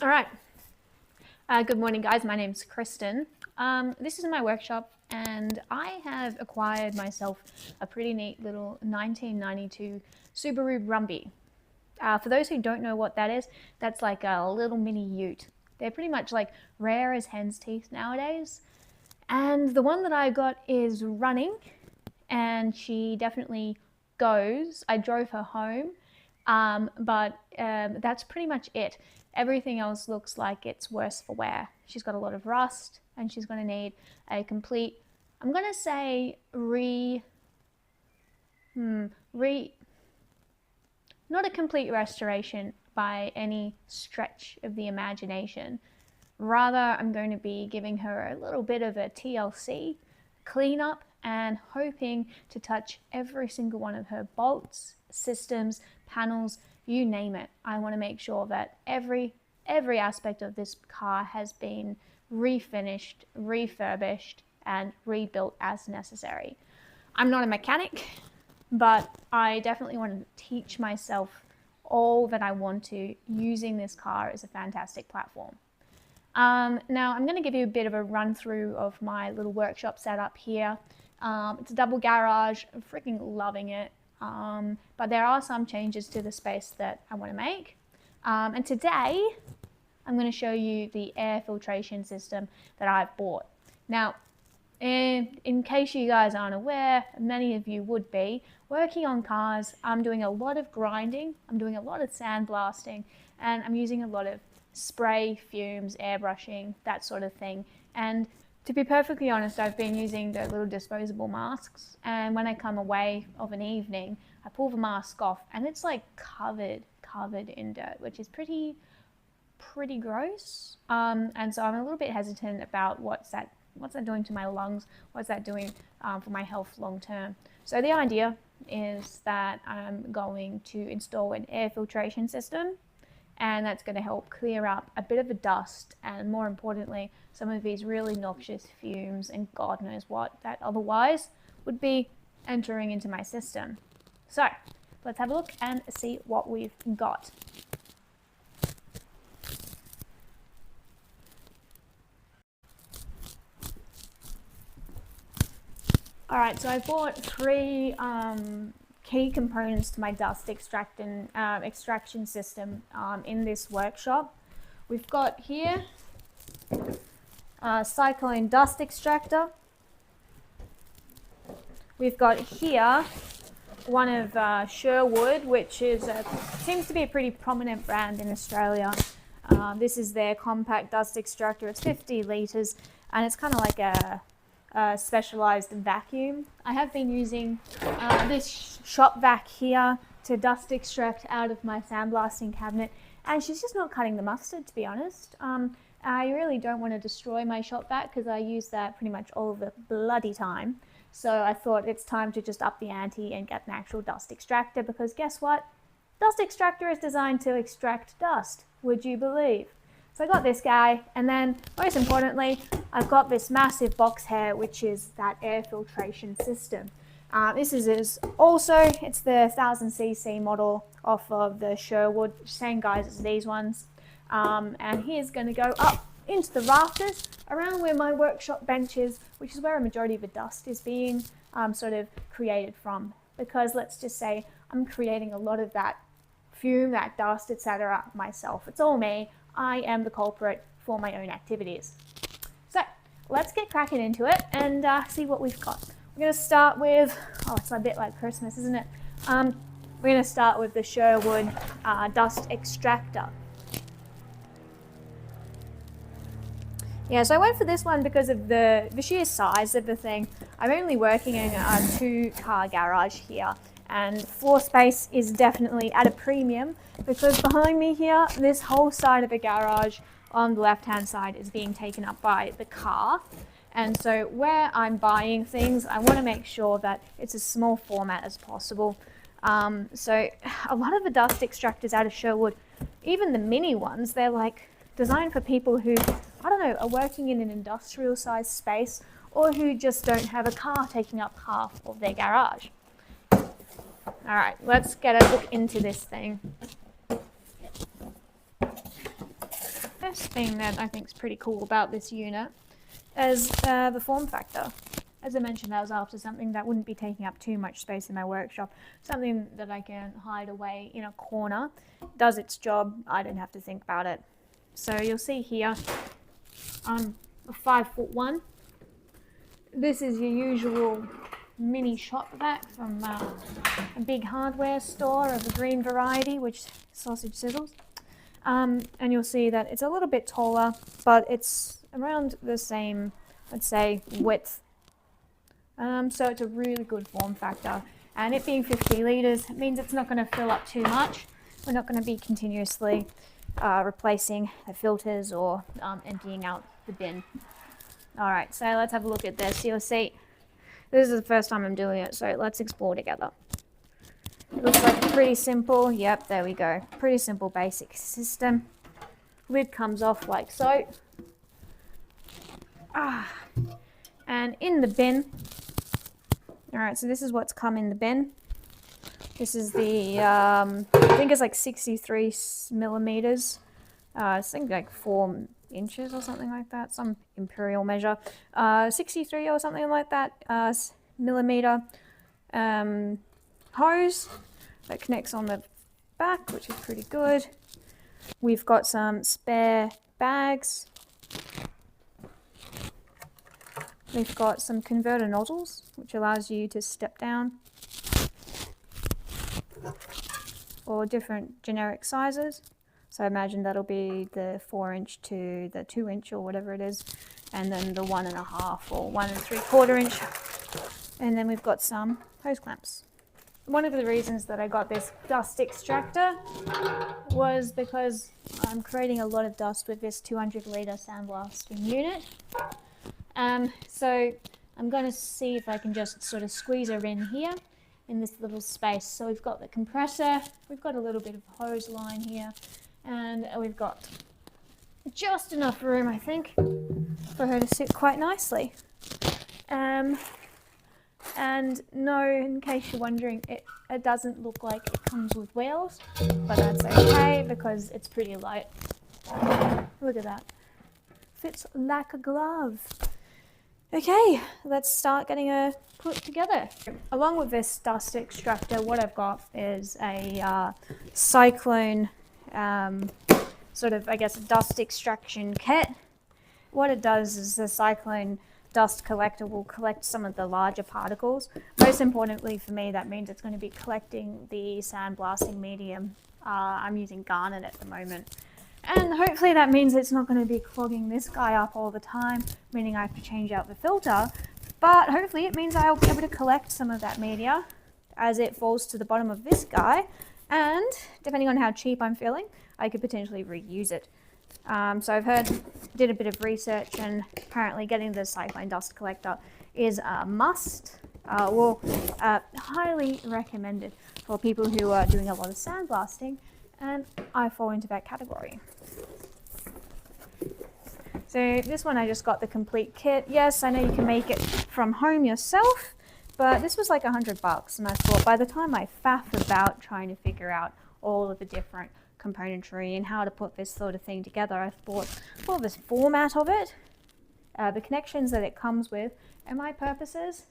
All right. Good morning, guys. My name's Kristen. This is my workshop, and I have acquired myself a pretty neat little 1992 Subaru Brumby. For those who don't know what that is, that's like a little mini ute. They're pretty much like rare as hen's teeth nowadays. And the one that I got is running, and she definitely goes. I drove her home, but that's pretty much it. Everything else looks like it's worse for wear. She's got a lot of rust, and she's going to need a complete, I'm going to say not a complete restoration by any stretch of the imagination. Rather, I'm going to be giving her a little bit of a TLC cleanup and hoping to touch every single one of her bolts, systems, panels, you name it. I want to make sure that every aspect of this car has been refinished, refurbished, and rebuilt as necessary. I'm not a mechanic, but I definitely want to teach myself all that I want to using this car as a fantastic platform. Now I'm going to give you a bit of a run through of my little workshop setup here. It's a double garage. I'm freaking loving it. But there are some changes to the space that I want to make. And today I'm going to show you the air filtration system that I've bought. Now, in case you guys aren't aware, many of you would be, working on cars, I'm doing a lot of grinding, I'm doing a lot of sandblasting, and I'm using a lot of spray, fumes, airbrushing, that sort of thing. And to be perfectly honest, I've been using the little disposable masks, and when I come away of an evening, I pull the mask off and it's like covered in dirt, which is pretty gross. And so I'm a little bit hesitant about what's that doing to my lungs, what's that doing for my health long term. So the idea is that I'm going to install an air filtration system, and that's going to help clear up a bit of the dust and, more importantly, some of these really noxious fumes and God knows what that otherwise would be entering into my system. So let's have a look and see what we've got. All right, so I bought three key components to my dust extraction system in this workshop. We've got here a cyclone dust extractor. We've got here one of Sherwood, which is seems to be a pretty prominent brand in Australia. This is their compact dust extractor. It's 50 litres, and it's kind of like a specialized vacuum. I have been using this shop vac here to dust extract out of my sandblasting cabinet, and she's just not cutting the mustard, to be honest. I really don't want to destroy my shop vac because I use that pretty much all the bloody time. So I thought it's time to just up the ante and get an actual dust extractor, because guess what? Dust extractor is designed to extract dust, would you believe? So I got this guy, and then most importantly, I've got this massive box here, which is that air filtration system. This is also, it's the 1000cc model off of the Sherwood, same guys as these ones. And here's going to go up into the rafters around where my workshop bench is, which is where a majority of the dust is being sort of created from. Because let's just say I'm creating a lot of that fume, that dust, etc. myself. It's all me. I am the culprit for my own activities. So let's get cracking into it and see what we've got. We're going to start with, oh, it's a bit like Christmas, isn't it? We're going to start with the Sherwood dust extractor. Yeah, so I went for this one because of the sheer size of the thing. I'm only working in a 2-car garage here, and floor space is definitely at a premium, because behind me here, this whole side of the garage on the left-hand side is being taken up by the car. And so where I'm buying things, I want to make sure that it's as small format as possible. So a lot of the dust extractors out of Sherwood, even the mini ones, they're like designed for people who, I don't know, are working in an industrial sized space, or who just don't have a car taking up half of their garage. All right, let's get a look into this thing. First thing that I think is pretty cool about this unit is the form factor. As I mentioned, I was after something that wouldn't be taking up too much space in my workshop, something that I can hide away in a corner. Does its job, I don't have to think about it. So you'll see here, I'm a 5'1". This is your usual mini shop vac from a big hardware store of the green variety, which sausage sizzles. And you'll see that it's a little bit taller, but it's around the same, I'd say, width. So it's a really good form factor. And it being 50 litres means it's not going to fill up too much. We're not going to be continuously replacing the filters or emptying out the bin. Alright, so let's have a look at this. You'll see, this is the first time I'm doing it, so let's explore together. It looks like pretty simple. Yep, there we go. Pretty simple basic system. Lid comes off like so. And in the bin, alright, so this is what's come in the bin. This is the, I think it's like 63 millimeters. I think like 4 inches or something like that, some imperial measure. 63 or something like that millimeter hose that connects on the back, which is pretty good. We've got some spare bags. We've got some converter nozzles, which allows you to step down, or different generic sizes. So I imagine that'll be the 4-inch to the 2-inch or whatever it is, and then the 1.5 or 1 3/4 inch. And then we've got some hose clamps. One of the reasons that I got this dust extractor was because I'm creating a lot of dust with this 200-litre sandblasting unit. So I'm going to see if I can just sort of squeeze her in here in this little space. So we've got the compressor, we've got a little bit of hose line here, and we've got just enough room, I think, for her to sit quite nicely. And no, in case you're wondering, it doesn't look like it comes with wheels, but that's okay because it's pretty light. Look at that. Fits like a glove. Okay, let's start getting her put together. Along with this dust extractor, what I've got is a cyclone sort of, I guess, dust extraction kit. What it does is the cyclone dust collector will collect some of the larger particles. Most importantly for me, that means it's going to be collecting the sandblasting medium. I'm using garnet at the moment. And hopefully that means it's not going to be clogging this guy up all the time, meaning I have to change out the filter. But hopefully it means I'll be able to collect some of that media as it falls to the bottom of this guy. And depending on how cheap I'm feeling, I could potentially reuse it. So I've did a bit of research, and apparently getting the cyclone dust collector is a must. Highly recommended for people who are doing a lot of sandblasting, and I fall into that category. So this one I just got the complete kit. Yes, I know you can make it from home yourself, but this was like $100, and I thought by the time I faff about trying to figure out all of the different componentry and how to put this sort of thing together, I thought for this format of it, the connections that it comes with, and my purposes,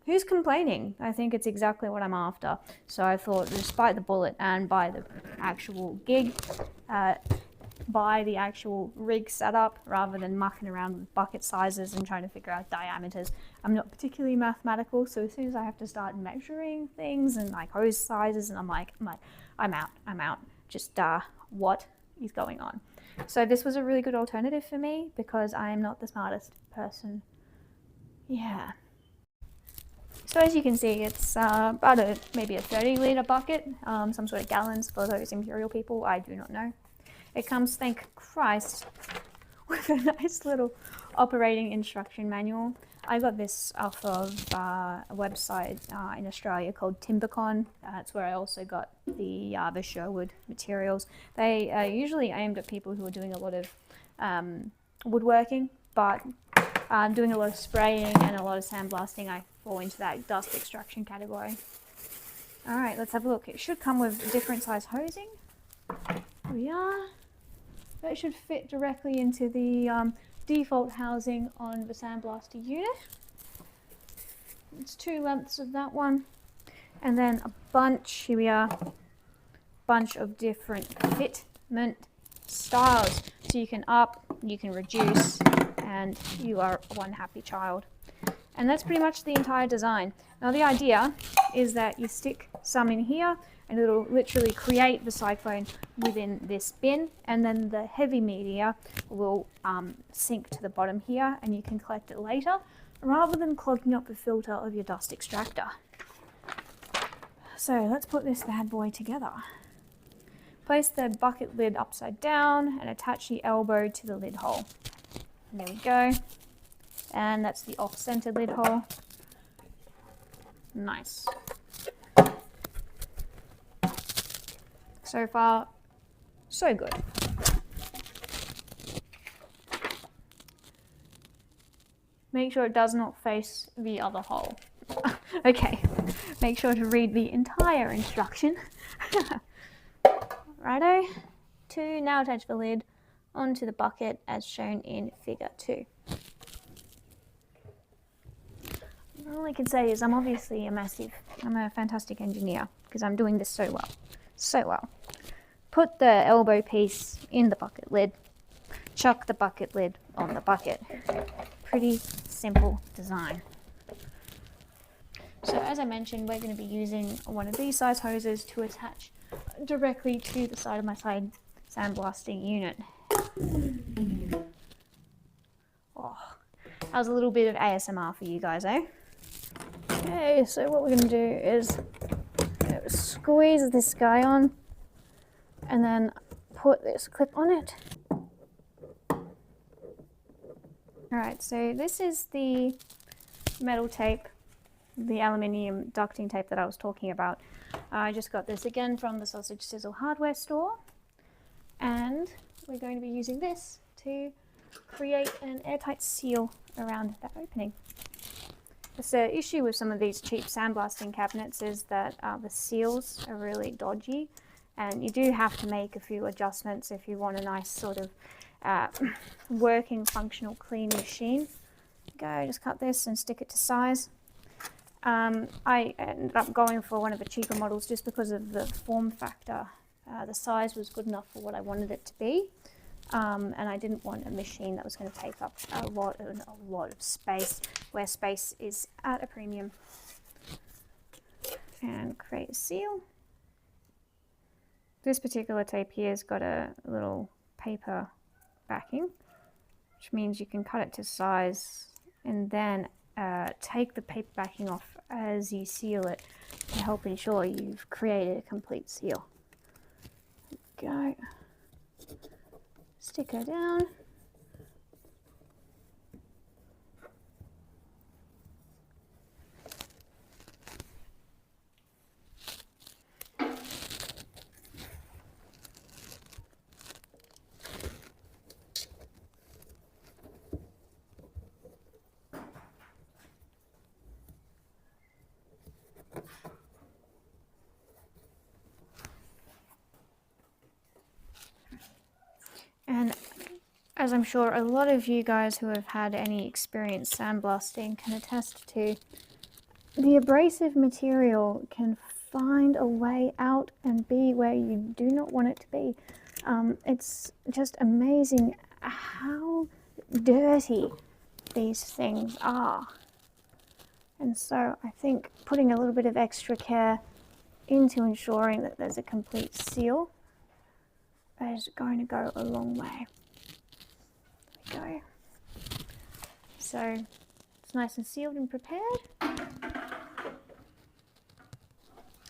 who's complaining? I think it's exactly what I'm after. So I thought, despite the bullet and by the actual gig, buy the actual rig setup rather than mucking around with bucket sizes and trying to figure out diameters. I'm not particularly mathematical, so as soon as I have to start measuring things and like hose sizes, and I'm out. Just what is going on? So this was a really good alternative for me because I am not the smartest person. Yeah. So as you can see, it's about maybe a 30-litre bucket, some sort of gallons for those imperial people, I do not know. It comes, thank Christ, with a nice little operating instruction manual. I got this off of a website in Australia called Timbercon. That's where I also got the Sherwood materials. They are usually aimed at people who are doing a lot of woodworking, but doing a lot of spraying and a lot of sandblasting, I fall into that dust extraction category. Alright, let's have a look. It should come with different size hosing. Here we are. that should fit directly into the default housing on the sandblaster unit. It's 2 lengths of that one, and then a bunch, here we are, bunch of different fitment styles. So you can up, you can reduce, and you are one happy child. And that's pretty much the entire design. Now the idea is that you stick some in here and it'll literally create the cyclone within this bin, and then the heavy media will sink to the bottom here and you can collect it later rather than clogging up the filter of your dust extractor. So let's put this bad boy together. Place the bucket lid upside down and attach the elbow to the lid hole. And there we go. And that's the off-center lid hole. Nice. So far, so good. Make sure it does not face the other hole. Okay, make sure to read the entire instruction. Righto. 2, now attach the lid onto the bucket as shown in figure 2. All I can say is I'm a fantastic engineer because I'm doing this so well. So well. Put the elbow piece in the bucket lid. Chuck the bucket lid on the bucket. Pretty simple design. So as I mentioned, we're going to be using one of these size hoses to attach directly to the side of my sandblasting unit. Oh, that was a little bit of ASMR for you guys, eh? Okay, so what we're going to do is squeeze this guy on and then put this clip on it. Alright, so this is the metal tape, the aluminium ducting tape that I was talking about. I just got this again from the Sausage Sizzle hardware store, and we're going to be using this to create an airtight seal around that opening. The issue with some of these cheap sandblasting cabinets is that the seals are really dodgy, and you do have to make a few adjustments if you want a nice sort of working, functional, clean machine. Go, just cut this and stick it to size. I ended up going for one of the cheaper models just because of the form factor. The size was good enough for what I wanted it to be, and I didn't want a machine that was going to take up a lot of space, where space is at a premium. And create a seal. This particular tape here has got a little paper backing, which means you can cut it to size and then take the paper backing off as you seal it to help ensure you've created a complete seal. Go. Stick her down. And as I'm sure a lot of you guys who have had any experience sandblasting can attest to, the abrasive material can find a way out and be where you do not want it to be. It's just amazing how dirty these things are. And so I think putting a little bit of extra care into ensuring that there's a complete seal is going to go a long way. There we go. So it's nice and sealed and prepared.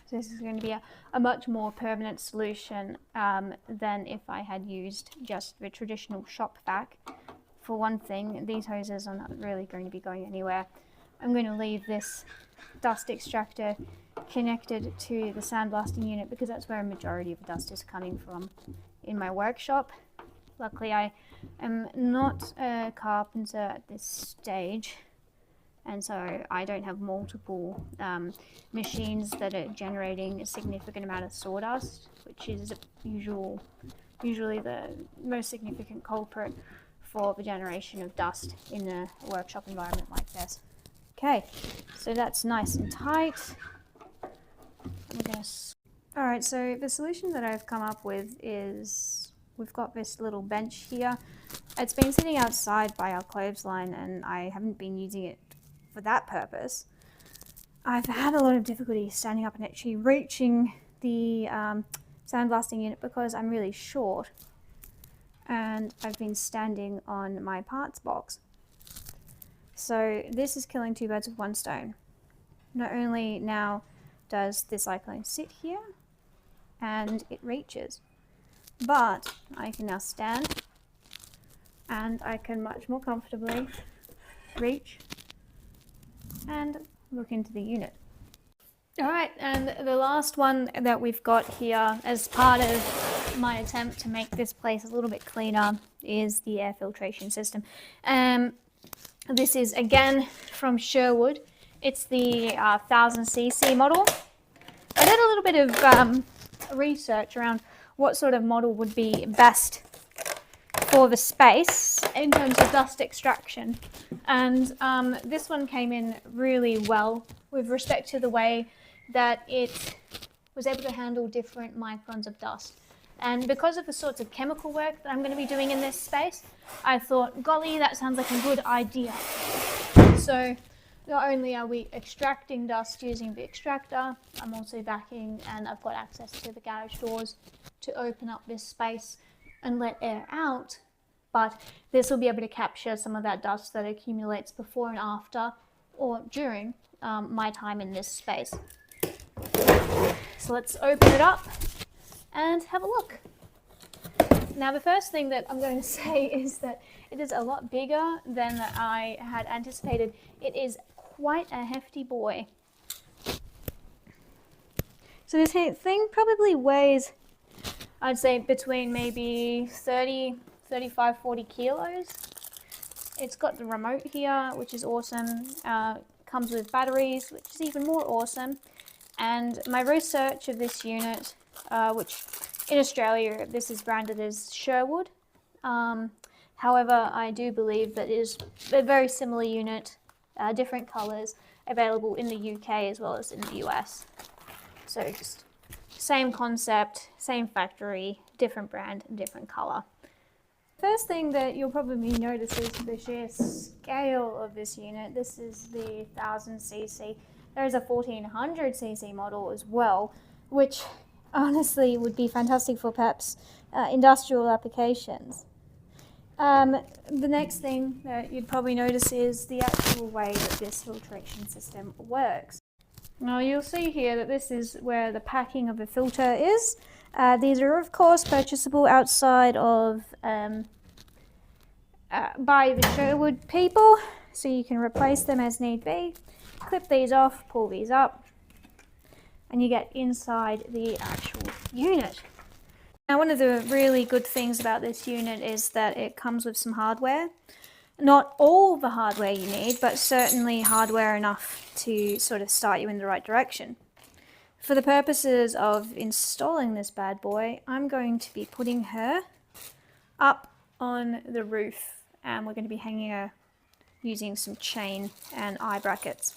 So this is going to be a much more permanent solution than if I had used just the traditional shop vac. For one thing, these hoses are not really going to be going anywhere. I'm going to leave this dust extractor connected to the sandblasting unit because that's where a majority of the dust is coming from in my workshop. Luckily, I am not a carpenter at this stage, and so I don't have multiple machines that are generating a significant amount of sawdust, which is a usual usually the most significant culprit for the generation of dust in a workshop environment like this. Okay, so that's nice and tight. Alright, so the solution that I've come up with is we've got this little bench here. It's been sitting outside by our clothesline and I haven't been using it for that purpose. I've had a lot of difficulty standing up and actually reaching the sandblasting unit because I'm really short and I've been standing on my parts box. So this is killing two birds with one stone. Not only now does the cyclone sit here and it reaches, but I can now stand and I can much more comfortably reach and look into the unit. Alright, and the last one that we've got here as part of my attempt to make this place a little bit cleaner is the air filtration system. This is again from Sherwood. It's the 1000cc model. I did a little bit of research around what sort of model would be best for the space in terms of dust extraction, and this one came in really well with respect to the way that it was able to handle different microns of dust. And because of the sorts of chemical work that I'm going to be doing in this space, I thought, golly, that sounds like a good idea. So not only are we extracting dust using the extractor, I'm also backing and I've got access to the garage doors to open up this space and let air out, but this will be able to capture some of that dust that accumulates before and after or during my time in this space. So let's open it up and have a look. Now the first thing that I'm going to say is that it is a lot bigger than I had anticipated. It is quite a hefty boy. So this thing probably weighs, I'd say, between maybe 30, 35, 40 kilos. It's got the remote here, which is awesome. Comes with batteries, which is even more awesome. And my research of this unit, which in Australia this is branded as Sherwood. However, I do believe that it is a very similar unit, different colours, available in the UK as well as in the US. So just same concept, same factory, different brand, different colour. First thing that you'll probably notice is the sheer scale of this unit. This is the 1000cc. There is a 1400cc model as well, which honestly would be fantastic for perhaps industrial applications. The next thing that you'd probably notice is the actual way that this filtration system works. Now you'll see here that this is where the packing of the filter is. These are of course purchasable outside of by the Sherwood people, so you can replace them as need be. Clip these off, pull these up, and you get inside the actual unit. Now one of the really good things about this unit is that it comes with some hardware. Not all the hardware you need, but certainly hardware enough to sort of start you in the right direction. For the purposes of installing this bad boy, I'm going to be putting her up on the roof, and we're going to be hanging her using some chain and eye brackets.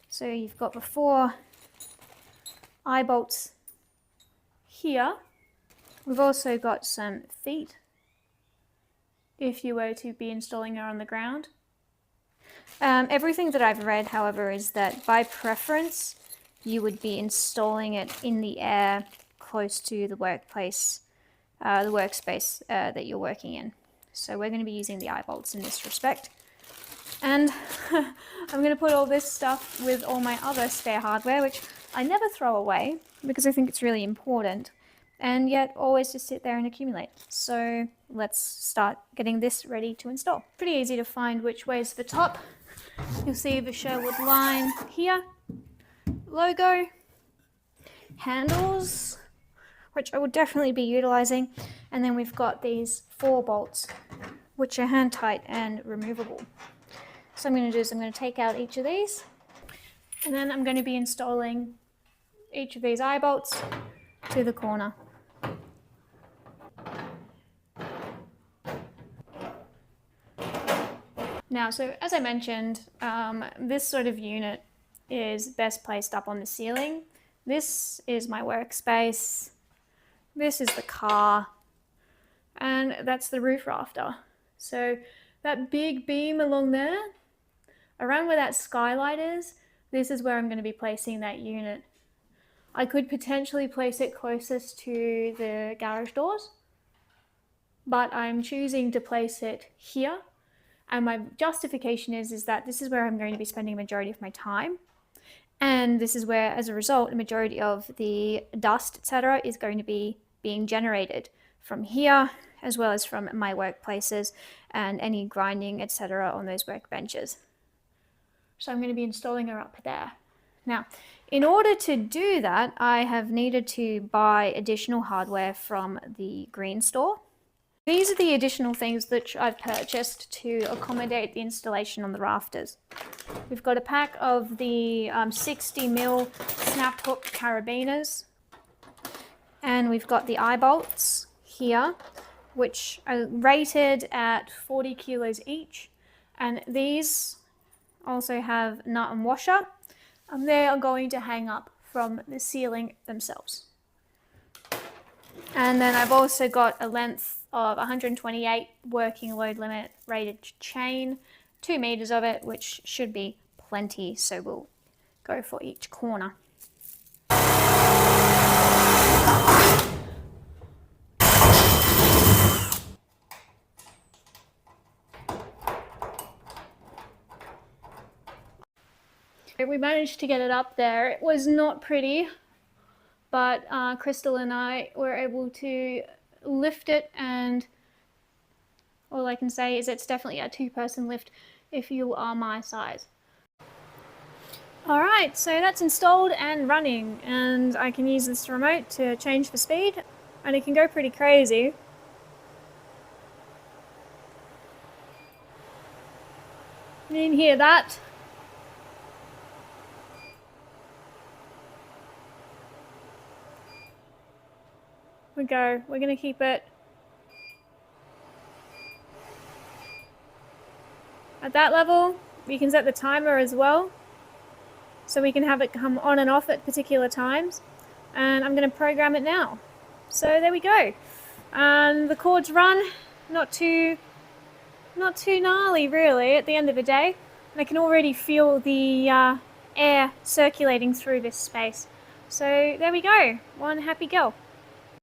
So you've got the 4 eye bolts here. We've also got some feet if you were to be installing her on the ground. Everything that I've read, however, is that by preference you would be installing it in the air close to the workplace, the workspace that you're working in. So we're going to be using the eye bolts in this respect. And I'm going to put all this stuff with all my other spare hardware, which I never throw away because I think it's really important, and yet always just sit there and accumulate. So let's start getting this ready to install. Pretty easy to find which way is the top. You'll see the Sherwood line here, logo, handles, which I will definitely be utilizing, and then we've got these 4 bolts which are hand tight and removable. So I'm going to do is I'm going to take out each of these, and then I'm going to be installing each of these eye bolts to the corner. Now, so as I mentioned, this sort of unit is best placed up on the ceiling. This is my workspace. This is the car. And that's the roof rafter. So that big beam along there, around where that skylight is, this is where I'm going to be placing that unit. I could potentially place it closest to the garage doors, but I'm choosing to place it here. And my justification is that this is where I'm going to be spending a majority of my time. And this is where, as a result, a majority of the dust, etc., is going to be being generated from here, as well as from my workplaces and any grinding, etc., on those workbenches. So I'm going to be installing her up there. Now, in order to do that, I have needed to buy additional hardware from the green store. These are the additional things that I've purchased to accommodate the installation on the rafters. We've got a pack of the 60mm snap hook carabiners, and we've got the eye bolts here, which are rated at 40 kilos each, and these also have nut and washer, and they are going to hang up from the ceiling themselves. And then I've also got a length of 128 working load limit rated chain, 2 meters of it, which should be plenty, so we'll go for each corner. We managed to get it up there. It was not pretty, but Crystal and I were able to lift it, and all I can say is it's definitely a 2-person lift if you are my size. Alright, so that's installed and running, and I can use this remote to change the speed, and it can go pretty crazy. You didn't hear that? We're going to keep it at that level. You can set the timer as well, so we can have it come on and off at particular times. And I'm going to program it now. So there we go. And the cords run, not too gnarly really at the end of the day. And I can already feel the air circulating through this space. So there we go. One happy girl.